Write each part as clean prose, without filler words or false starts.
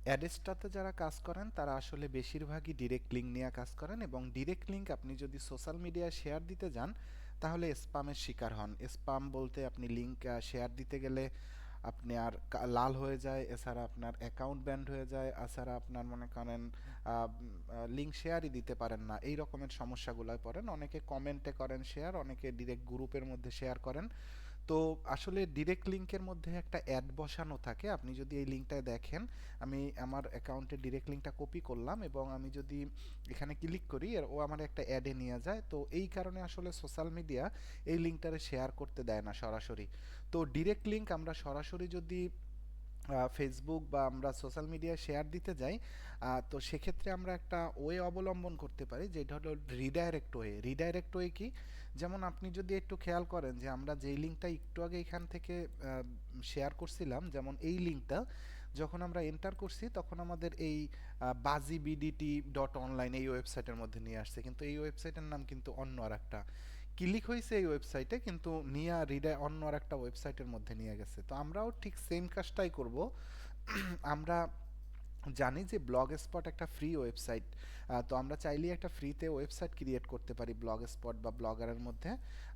অ্যাডেস্টাতে যারা কাজ করেন তারা আসলে বেশিরভাগই ডিরেক্ট লিঙ্ক নিয়ে কাজ করেন, এবং ডিরেক্ট লিঙ্ক আপনি যদি সোশ্যাল মিডিয়ায় শেয়ার দিতে যান তাহলে স্পামের শিকার হন। স্পাম বলতে আপনি লিঙ্ক শেয়ার দিতে গেলে আপনি আর লাল হয়ে যায়, এছাড়া আপনার অ্যাকাউন্ট ব্যান্ড হয়ে যায়, এছাড়া আপনার মনে করেন লিঙ্ক শেয়ারই দিতে পারেন না, এই রকমের সমস্যাগুলোয় পড়েন। অনেকে কমেন্টে করেন শেয়ার, অনেকে ডিরেক্ট গ্রুপের মধ্যে শেয়ার করেন। তো আসলে ডিরেক্ট লিঙ্কের মধ্যে একটা অ্যাড বসানো থাকে। আপনি যদি এই লিঙ্কটায় দেখেন, আমি আমার অ্যাকাউন্টে ডিরেক্ট লিঙ্কটা কপি করলাম এবং আমি যদি এখানে ক্লিক করি ও আমার একটা অ্যাডে নিয়ে যায়। তো এই কারণে আসলে সোশ্যাল মিডিয়া এই লিঙ্কটারে শেয়ার করতে দেয় না সরাসরি। তো ডিরেক্ট লিঙ্ক আমরা সরাসরি যদি ফেসবুক বা আমরা সোশ্যাল মিডিয়ায় শেয়ার দিতে যাই, তো সেক্ষেত্রে আমরা একটা ওয়ে অবলম্বন করতে পারি, যেটা হলো রিডাইরেক্ট ওয়ে। রিডাইরেক্ট ওয়ে কি? যেমন আপনি যদি একটু খেয়াল করেন যে আমরা যেই লিঙ্কটা একটু আগে এখান থেকে শেয়ার করছিলাম, যেমন এই লিঙ্কটা যখন আমরা এন্টার করছি তখন আমাদের এই বাজি বিডিটি ডট অনলাইন এই ওয়েবসাইটের মধ্যে নিয়ে আসছে, কিন্তু এই ওয়েবসাইটের নাম কিন্তু অন্য আর একটা। ক্লিক হয়েছে এই ওয়েবসাইটে, কিন্তু নিয়ে অন্য আর একটা ওয়েবসাইটের মধ্যে নিয়ে গেছে। তো আমরাও ঠিক সেম কাজটাই করব। আমরা জানি যে ব্লগ স্পট একটা ফ্রি ওয়েবসাইট। তো আমরা চাইলেই একটা ফ্রিতে ওয়েবসাইট ক্রিয়েট করতে পারি ব্লগ স্পট বা ব্লগারের মধ্যে।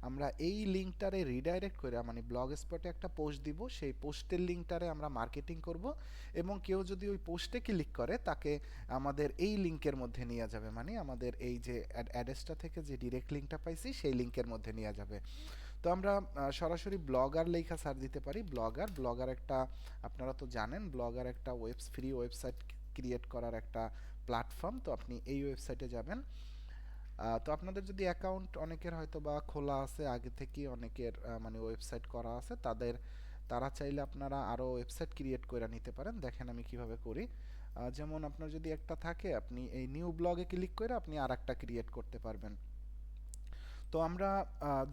আমরা এই লিঙ্কটারে রিডাইরেক্ট করে মানে ব্লগ স্পটে একটা পোস্ট দিব, সেই পোস্টের লিঙ্কটারে আমরা মার্কেটিং করব, এবং কেউ যদি ওই পোস্টে ক্লিক করে তাকে আমাদের এই লিঙ্কের মধ্যে নিয়ে যাবে, মানে আমাদের এই যে অ্যাড্রেসটা থেকে যে ডিরেক্ট লিঙ্কটা পাইছি সেই লিঙ্কের মধ্যে নিয়ে যাবে। তো আমরা সরাসরি ব্লগার লেখা সার্চ দিতে পারি। ব্লগার ব্লগার একটা, আপনারা তো জানেন ব্লগার একটা ফ্রি ওয়েবসাইট ক্রিয়েট করার একটা প্ল্যাটফর্ম। তো আপনি এই ওয়েবসাইটে যাবেন। তো আপনাদের যদি অ্যাকাউন্ট অনেকের হয়তো বা খোলা আছে আগে থেকেই, অনেকের মানে ওয়েবসাইট করা আছে, তারা চাইলে আপনারা আরও ওয়েবসাইট ক্রিয়েট করে নিতে পারেন। দেখেন আমি কিভাবে করি। যেমন আপনার যদি একটা থাকে, আপনি এই নিউ ব্লগে ক্লিক করে আপনি আর একটা ক্রিয়েট করতে পারবেন। তো আমরা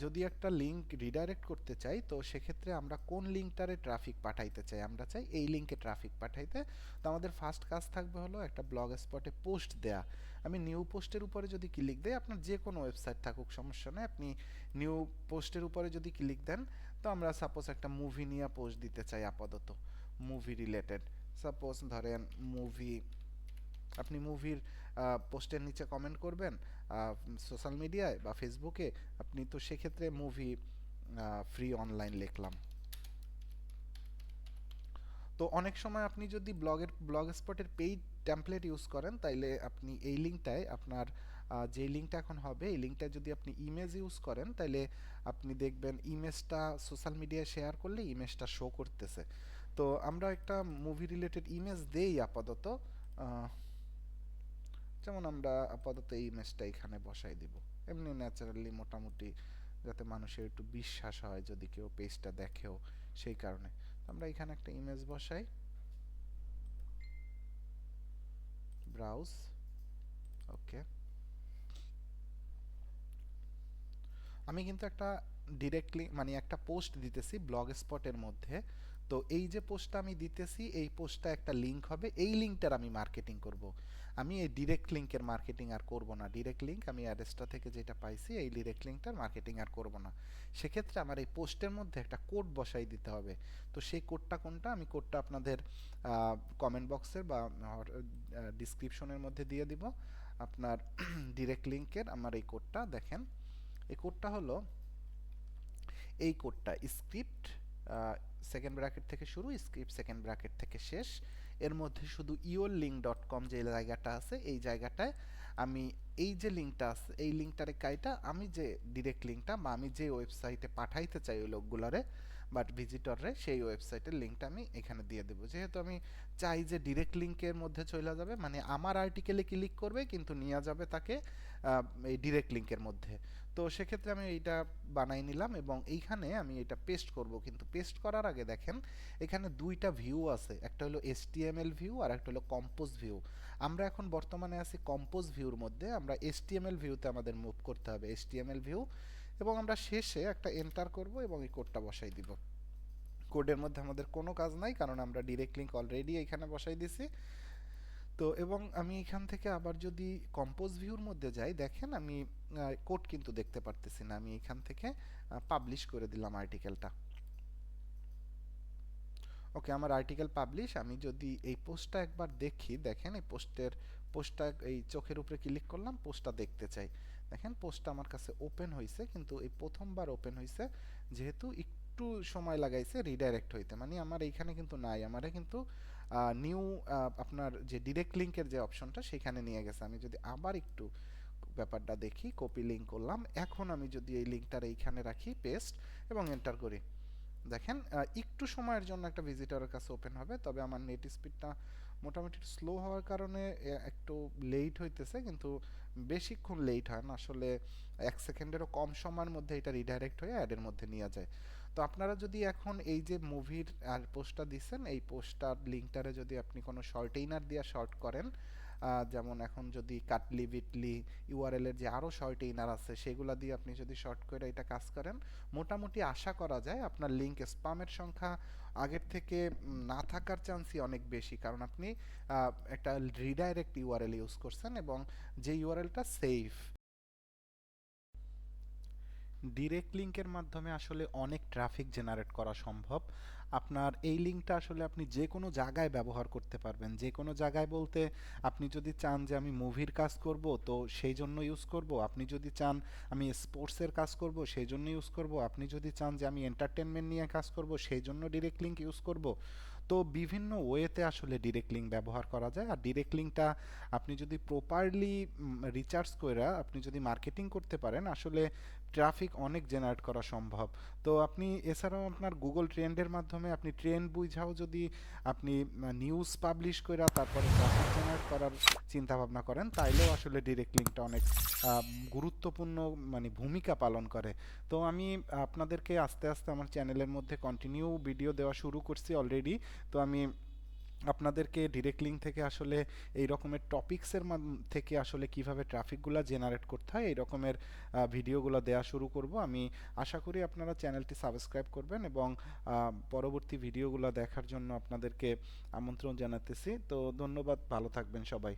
যদি একটা লিঙ্ক রিডাইরেক্ট করতে চাই, তো সেক্ষেত্রে আমরা কোন লিঙ্কটারে ট্রাফিক পাঠাইতে চাই, আমরা চাই এই লিঙ্কে ট্রাফিক পাঠাইতে। তো আমাদের ফার্স্ট কাজ থাকবে হলো একটা ব্লগ স্পটে পোস্ট দেয়া। আমি নিউ পোস্টের উপরে যদি ক্লিক দেই, আপনার যে কোনো ওয়েবসাইট থাকুক সমস্যা নেই, আপনি নিউ পোস্টের উপরে যদি ক্লিক দেন, তো আমরা সাপোজ একটা মুভি নিয়ে পোস্ট দিতে চাই আপাতত, মুভি রিলেটেড। সাপোজ ধরেন মুভি, আপনি মুভির পোস্টের নিচে কমেন্ট করবেন সোশ্যাল মিডিয়ায় বা ফেসবুকে, আপনি তো সেক্ষেত্রে মুভি ফ্রি অনলাইন লিখলাম। তো অনেক সময় আপনি যদি ব্লগ স্পটের পেইড টেমপ্লেট ইউজ করেন, তাইলে আপনি এই লিঙ্কটায় আপনার যে লিঙ্কটা এখন হবে এই লিঙ্কটায় যদি আপনি ইমেজ ইউজ করেন, তাইলে আপনি দেখবেন ইমেজটা সোশ্যাল মিডিয়ায় শেয়ার করলে ইমেজটা শো করতেছে। তো আমরা একটা মুভি রিলেটেড ইমেজ দেই আপাতত। আহ, যেমন আমরা আপাতত এই ইমেজটা এখানে বসাই দিব, এমনি ন্যাচারালি মোটামুটি, যাতে মানুষের একটু বিশ্বাস হয় যদি কেউ পেজটা দেখেও, সেই কারণে। তো আমরা এখানে একটা ইমেজ বসাই, ব্রাউজ, ওকে। আমি কিন্তু একটা ডিরেক্টলি মানে একটা পোস্ট দিতেছি ব্লগ স্পটের মধ্যে। তো এই যে পোস্টটা আমি দিতেছি এই পোস্টটা একটা লিঙ্ক হবে, এই লিঙ্কটার আমি মার্কেটিং করব। আমি এই ডিরেক্ট লিঙ্কের মার্কেটিং আর করব না। ডিরেক্ট লিঙ্ক আমি অ্যাড্রেসটা থেকে যেটা পাইছি এই ডিরেক্ট লিঙ্কটার মার্কেটিং আর করব না। সেক্ষেত্রে আমার এই পোস্টের মধ্যে একটা কোড বসাই দিতে হবে। তো সেই কোডটা কোনটা, আমি কোডটা আপনাদের কমেন্ট বক্সের বা ডিসক্রিপশনের মধ্যে দিয়ে দিব। আপনার ডিরেক্ট লিঙ্কের আমার এই কোডটা দেখেন। এই কোডটা হলো, এই কোডটা স্ক্রিপ্ট সেকেন্ড ব্র্যাকেট থেকে শুরু, স্ক্রিপ্ট সেকেন্ড ব্র্যাকেট থেকে শেষ, এর মধ্যে শুধু yourlink.com যে জায়গাটা আছে এই জায়গাটায় আমি এই যে লিঙ্কটা আছে এই লিঙ্কটারে কাইটা আমি যে ডিরেক্ট লিঙ্কটা বা আমি যে ওয়েবসাইটে পাঠাইতে চাই ওই লোকগুলারে বাট ভিজিটররে, সেই ওয়েবসাইটের লিঙ্কটা আমি এখানে দিয়ে দেবো। যেহেতু আমি চাই যে ডিরেক্ট লিঙ্কের মধ্যে চলে যাবে, মানে আমার আর্টিকেলে ক্লিক করবে কিন্তু নিয়ে যাবে তাকে এই ডিরেক্ট লিঙ্কের মধ্যে। তো সেক্ষেত্রে আমি এইটা বানাই নিলাম এবং এইখানে আমি এটা পেস্ট করব। কিন্তু পেস্ট করার আগে দেখেন এখানে দুইটা ভিউ আছে, একটা হলো HTML ভিউ আর একটা হলো কম্পোজ ভিউ। আমরা এখন বর্তমানে আছি কম্পোজ ভিউর মধ্যে, আমরা HTML ভিউতে আমাদের মুভ করতে হবে, HTML ভিউ। এবং আমরা শেষে একটা এন্টার করব এবং এই কোডটা বসাই দিব। কোডের মধ্যে আমাদের কোনো কাজ নাই, কারণ আমরা ডিরেক্ট লিঙ্ক অলরেডি এখানে বসাই দিছি। তো এবং আমি এখান থেকে আবার যদি কম্পোজ ভিউর মধ্যে যাই, দেখেন আমি কোড কিন্তু দেখতে পারতেছি না। আমি এখান থেকে পাবলিশ করে দিলাম আর্টিকেলটা। ওকে, আমার আর্টিকেল পাবলিশ। আমি যদি এই পোস্টটা একবার দেখি, দেখেন এই পোস্টটা এই চোখের উপরে ক্লিক করলাম, পোস্টটা দেখতে চাই। দেখেন পোস্টটা আমার কাছে ওপেন হয়েছে, কিন্তু এই প্রথমবার ওপেন হয়েছে যেহেতু একটু সময় লাগাইছে রিডাইরেক্ট হইতে, মানে আমার এইখানে কিন্তু নাই, আমারে কিন্তু নিউ আপনার যে ডিরেক্ট লিঙ্কের যে অপশনটা সেখানে নিয়ে গেছে। আমি যদি আবার একটু ব্যাপারটা দেখি, কপি লিঙ্ক করলাম, এখন আমি যদি এই লিঙ্কটার এইখানে রাখি পেস্ট এবং এন্টার করি, দেখেন একটু সময়ের জন্য একটা ভিজিটরের কাছে ওপেন হবে, তবে আমার নেট স্পিডটা মোটামুটি স্লো হওয়ার কারণে একটু লেট হইতেছে, কিন্তু বেশিক্ষণ লেট হয় না আসলে, 1 সেকেন্ডেরও কম সময়ের মধ্যে এটা রিডাইরেক্ট হয়ে অ্যাডের মধ্যে নিয়ে যায়। তো আপনারা যদি এখন এই যে মুভির আর পোস্টটা দিচ্ছেন, এই পোস্টার লিঙ্কটারে যদি আপনি কোনো শর্টেইনার দিয়ে শর্ট করেন, যেমন এখন যদি কাটলি বিটলি ইউআরএল এর যে আরো শর্টেইনার আছে সেগুলা দিয়ে আপনি যদি শর্ট করে এটা কাজ করেন, মোটামুটি আশা করা যায় আপনার লিঙ্ক স্প্যামের সংখ্যা আগের থেকে না থাকার চান্সই অনেক বেশি, কারণ আপনি একটা রিডাইরেক্ট ইউআরএল ইউজ করছেন এবং যে ইউআরএলটা সেফ। ডিরেক্ট লিঙ্কের মাধ্যমে আসলে অনেক ট্রাফিক জেনারেট করা সম্ভব। আপনার এই লিঙ্কটা আসলে আপনি যে কোনো জায়গায় ব্যবহার করতে পারবেন, যে কোনো জায়গায় বলতে আপনি যদি চান যে আমি মুভির কাজ করব তো সেই জন্য ইউজ করব, আপনি যদি চান আমি স্পোর্টসের কাজ করব সেই জন্য ইউজ করব, আপনি যদি চান যে আমি এন্টারটেনমেন্ট নিয়ে কাজ করব সেই জন্য ডিরেক্ট লিঙ্ক ইউজ করব। তো বিভিন্ন ওয়েতে আসলে ডিরেক্ট লিঙ্ক ব্যবহার করা যায়। আর ডিরেক্ট লিঙ্কটা আপনি যদি প্রপারলি রিচার্জ করে আপনি যদি মার্কেটিং করতে পারেন, আসলে ট্রাফিক অনেক জেনারেট করা সম্ভব। তো আপনি এছাড়াও আপনার গুগল ট্রেন্ডের মাধ্যমে আপনি ট্রেন্ড বুঝাও যদি আপনি নিউজ পাবলিশ করে তারপরে ট্রাফিক জেনারেট করার চিন্তা ভাবনা করেন, তাইলেও আসলে ডিরেক্ট লিঙ্কটা অনেক গুরুত্বপূর্ণ মানে ভূমিকা পালন করে। তো আমি আপনাদেরকে আস্তে আস্তে আমার চ্যানেলের মধ্যে কন্টিনিউ ভিডিও দেওয়া শুরু করছি অলরেডি। তো আমি আপনাদেরকে ডিরেক্ট লিঙ্ক থেকে আসলে এই রকমের টপিকসের থেকে আসলে কিভাবে ট্রাফিকগুলো জেনারেট করতে হয় এই রকমের ভিডিওগুলো দেওয়া শুরু করব। আমি আশা করি আপনারা চ্যানেলটি সাবস্ক্রাইব করবেন এবং পরবর্তী ভিডিওগুলো দেখার জন্য আপনাদেরকে আমন্ত্রণ জানাতেছি। তো ধন্যবাদ, ভালো থাকবেন সবাই।